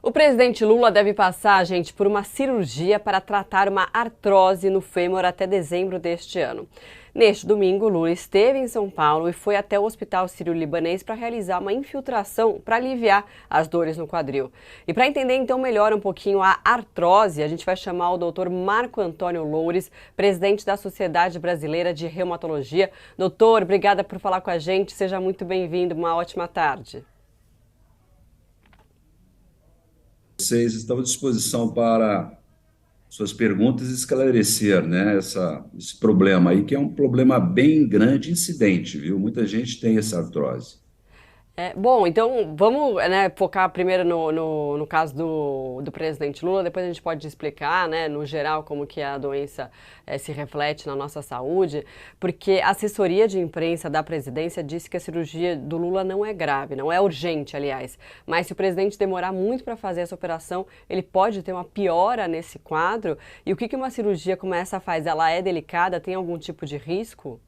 O presidente Lula deve passar, gente, por uma cirurgia para tratar uma artrose no fêmur até dezembro deste ano. Neste domingo, Lula esteve em São Paulo e foi até o Hospital Sírio-Libanês para realizar uma infiltração para aliviar as dores no quadril. E para entender então melhor um pouquinho a artrose, a gente vai chamar o doutor Marco Antônio Loures, presidente da Sociedade Brasileira de Reumatologia. Doutor, obrigada por falar com a gente, seja muito bem-vindo, uma ótima tarde. Vocês estão à disposição para suas perguntas e esclarecer, né, esse problema aí, que é um problema bem grande, incidente, viu? Muita gente tem essa artrose. Bom, então vamos, né, focar primeiro no caso do presidente Lula, depois a gente pode explicar, né, no geral, como que a doença se reflete na nossa saúde, porque a assessoria de imprensa da presidência disse que a cirurgia do Lula não é grave, não é urgente, aliás, mas se o presidente demorar muito para fazer essa operação, ele pode ter uma piora nesse quadro. E o que que uma cirurgia como essa faz? Ela é delicada? Tem algum tipo de risco?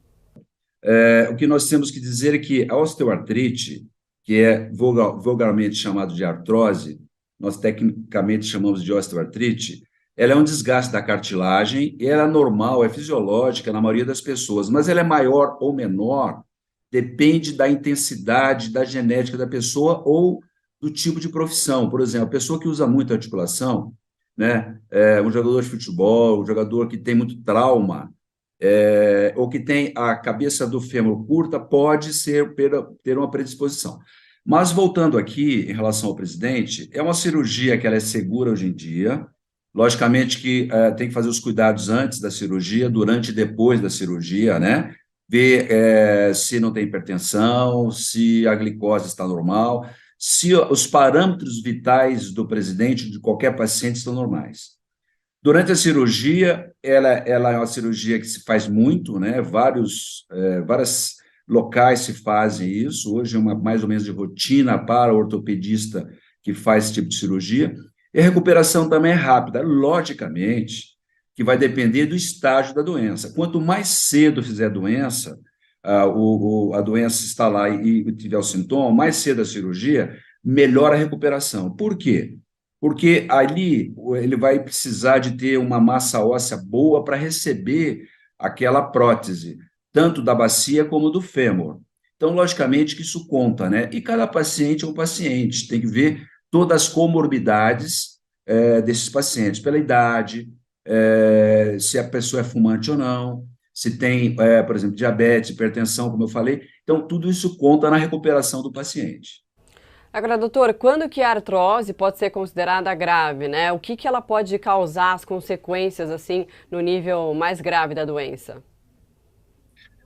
O que nós temos que dizer é que a osteoartrite, que é vulgarmente chamado de artrose, nós tecnicamente chamamos de osteoartrite, ela é um desgaste da cartilagem e ela é normal, é fisiológica na maioria das pessoas, mas ela é maior ou menor, depende da intensidade, da genética da pessoa ou do tipo de profissão. Por exemplo, a pessoa que usa muito articulação, né, um jogador de futebol, um jogador que tem muito trauma, ou que tem a cabeça do fêmur curta, pode ter uma predisposição. Mas voltando aqui em relação ao presidente, é uma cirurgia que ela é segura hoje em dia. Logicamente que tem que fazer os cuidados antes da cirurgia, durante e depois da cirurgia, né? Ver se não tem hipertensão, se a glicose está normal, se os parâmetros vitais do presidente, de qualquer paciente, estão normais. Durante a cirurgia, ela é uma cirurgia que se faz muito, né? Vários locais se fazem isso. Hoje é uma mais ou menos de rotina para o ortopedista que faz esse tipo de cirurgia. E a recuperação também é rápida, logicamente, que vai depender do estágio da doença. Quanto mais cedo fizer a doença, a doença está lá e tiver o sintoma, mais cedo a cirurgia, melhor a recuperação. Por quê? Porque ali ele vai precisar de ter uma massa óssea boa para receber aquela prótese, tanto da bacia como do fêmur. Então, logicamente que isso conta, né? E cada paciente é um paciente, tem que ver todas as comorbidades desses pacientes, pela idade, se a pessoa é fumante ou não, se tem, por exemplo, diabetes, hipertensão, como eu falei. Então, tudo isso conta na recuperação do paciente. Agora, doutor, quando que a artrose pode ser considerada grave, né? O que que ela pode causar, as consequências, assim, no nível mais grave da doença?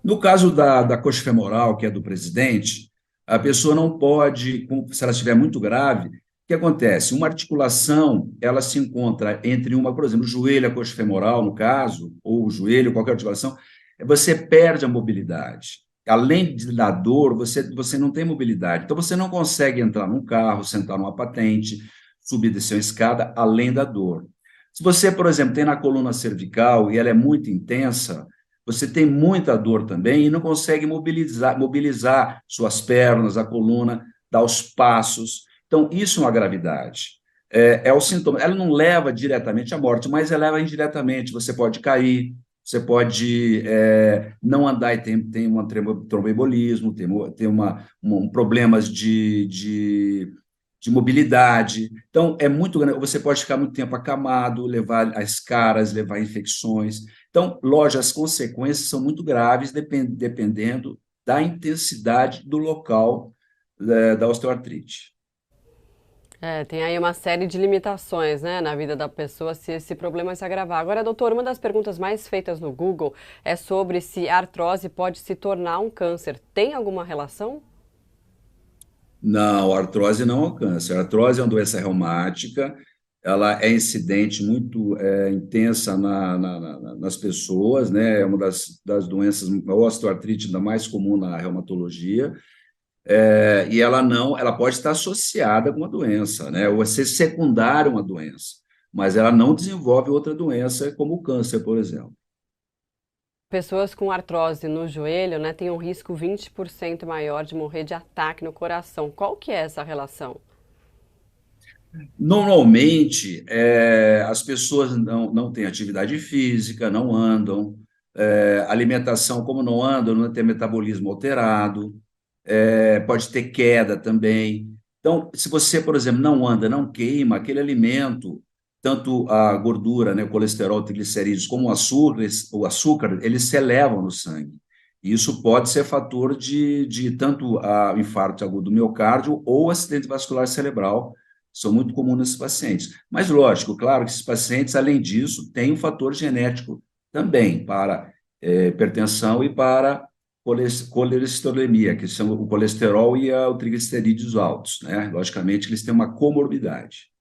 No caso da coxa femoral, que é do presidente, a pessoa não pode, se ela estiver muito grave, o que acontece? Uma articulação, ela se encontra entre uma, por exemplo, o joelho e a coxa femoral, no caso, ou o joelho, qualquer articulação, você perde a mobilidade. Além de dar dor, você não tem mobilidade. Então, você não consegue entrar num carro, sentar numa patente, subir e descer uma escada, além da dor. Se você, por exemplo, tem na coluna cervical e ela é muito intensa, você tem muita dor também e não consegue mobilizar suas pernas, a coluna, dar os passos. Então, isso é uma gravidade. É o sintoma. Ela não leva diretamente à morte, mas ela leva indiretamente. Você pode cair, você pode não andar e tem um tromboembolismo, tem problemas de mobilidade. Então, é muito grande. Você pode ficar muito tempo acamado, levar as caras, levar infecções. Então, lógico, as consequências são muito graves, dependendo da intensidade do local da osteoartrite. Tem aí uma série de limitações, né, na vida da pessoa se esse problema se agravar. Agora, doutor, uma das perguntas mais feitas no Google é sobre se a artrose pode se tornar um câncer. Tem alguma relação? Não, a artrose não é um câncer. A artrose é uma doença reumática, ela é incidente muito intensa nas pessoas, né? É uma das doenças, a osteoartrite ainda mais comum na reumatologia. E ela pode estar associada com uma doença, né? Ou ser secundária a uma doença, mas ela não desenvolve outra doença, como o câncer, por exemplo. Pessoas com artrose no joelho, né, têm um risco 20% maior de morrer de ataque no coração. Qual que é essa relação? Normalmente, as pessoas não têm atividade física, não andam, alimentação, como não andam, não tem metabolismo alterado, pode ter queda também. Então, se você, por exemplo, não anda, não queima, aquele alimento, tanto a gordura, né, o colesterol, triglicerídeos, como o açúcar, eles se elevam no sangue. E isso pode ser fator de tanto infarto agudo do miocárdio ou acidente vascular cerebral, são muito comuns nesses pacientes. Mas, lógico, claro que esses pacientes, além disso, têm um fator genético também para hipertensão e para colesterolemia, que são o colesterol e o triglicerídeos altos, né? Logicamente, eles têm uma comorbidade.